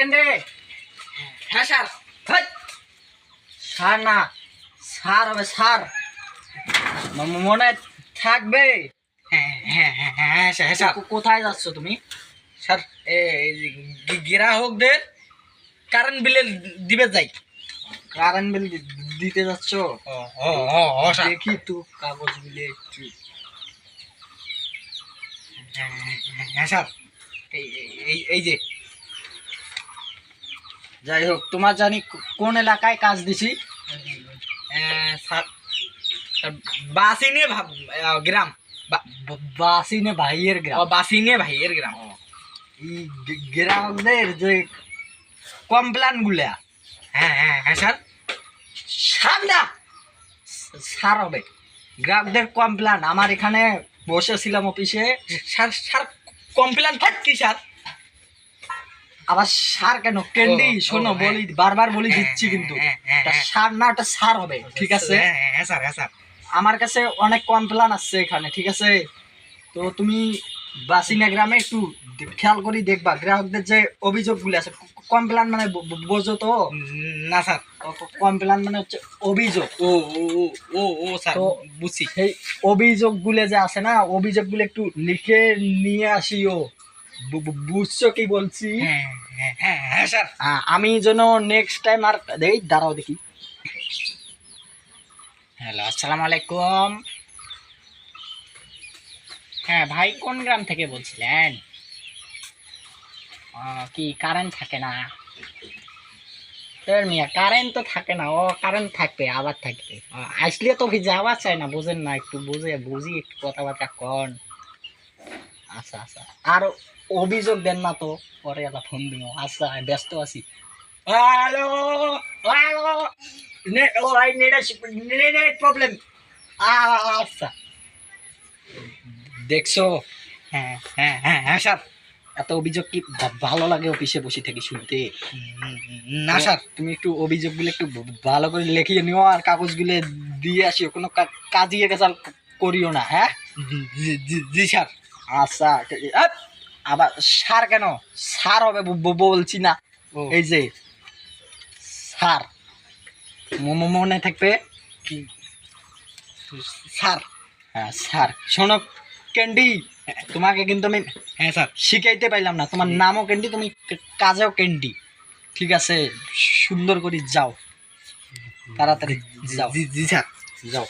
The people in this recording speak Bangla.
ক্যান্ডি। হ্যাঁ স্যার। হেই, স্যার না, স্যার হবে স্যার। মনে থাকবে। হ্যাঁ হ্যাঁ হ্যাঁ হ্যাঁ স্যার। কোথায় যাচ্ছ তুমি? স্যার গ্রাহকদের কারেন্ট বিলে দিবে যাই। কারেন্ট বিল দিতে যাচ্ছ? স্যার। দেখি তো কাগজ বিলে একটু। হ্যাঁ স্যার, এই যে। যাই হোক, তোমার জানি কোন এলাকায় কাজ দিছি। স্যার বাসিনে গ্রাম। বাসিনে ভাইয়ের গ্রাম। বাসিনে ভাইয়ের গ্রাম। এই গ্রাহকদের যে কমপ্লেন গুলা। হ্যাঁ হ্যাঁ হ্যাঁ স্যার। স্যার না, স্যার হবে। গ্রাহকদের কমপ্লেন, আমার এখানে বসেছিলাম অফিসে। স্যার স্যার কমপ্লেন কি স্যার? আবার স্যার কেন? ক্যান্ডি শোনো, হ্যাঁ। বলি বারবার বলি দিচ্ছি কিন্তু। হ্যাঁ। স্যার না, ওটা স্যার হবে, ঠিক আছে? হ্যাঁ স্যার, হ্যাঁ স্যার। আমার কাছে অনেক কমপ্লেন আসছে এখানে, ঠিক আছে? তো তুমি বাসিনা গ্রামে একটু খেয়াল করে দেখবা গ্রাহকদের যে অভিযোগগুলো আছে। কমপ্লেন মানে বোঝো তো? না স্যার। কমপ্লেন মানে হচ্ছে অভিযোগ। ও ও ও ও ও স্যার, তো বুঝছি। সেই অভিযোগগুলো যে আছে না, অভিযোগগুলো একটু লিখে নিয়ে আসিও। বুঝছো কি বলছি? হ্যাঁ হ্যাঁ হ্যাঁ হ্যাঁ স্যার। আমি যেন নেক্সট টাইম আর দাঁড়াও দেখি। হ্যালো, আসসালামু আলাইকুম। হ্যাঁ ভাই, কোন গ্রাম থেকে বলছিলেন? কি কারেন্ট থাকে না? তোর মিয়া কারেন্ট তো থাকে না। কারেন্ট থাকবে, আবার থাকবে। আসলে তো যাওয়া চাই না, বুঝেন না? একটু বুঝি একটু কথাবার্তা কন। আচ্ছা আচ্ছা। আর অভিযোগ দেন না তো, পরে আবার ফোন দিও। আচ্ছা, ব্যস্ত আছি। Hello hello, net problem. আচ্ছা, দেখছো? হ্যাঁ হ্যাঁ হ্যাঁ হ্যাঁ স্যার। এত অভিযোগ কি ভালো লাগে অফিসে বসে থেকে শুনতে? না স্যার। তুমি একটু অভিযোগগুলো একটু ভালো করে লিখিয়ে নিও, আর কাগজগুলো দিয়ে আসিও। কোনো কাজিয়ে গেছাল করিও না, হ্যাঁ? জি স্যার। আচ্ছা, আবার স্যার কেন? স্যার হবে বলছি না। এই যে স্যার, মনে থাকবে কি? স্যার। হ্যাঁ স্যার। শোনো ক্যান্ডি, তোমাকে কিন্তু আমি হ্যাঁ স্যার শিখাইতে পাইলাম না। তোমার নামও ক্যান্ডি, তুমি কাজেও ক্যান্ডি, ঠিক আছে? সুন্দর করে যাও, তাড়াতাড়ি যাও। জি স্যার। যাও।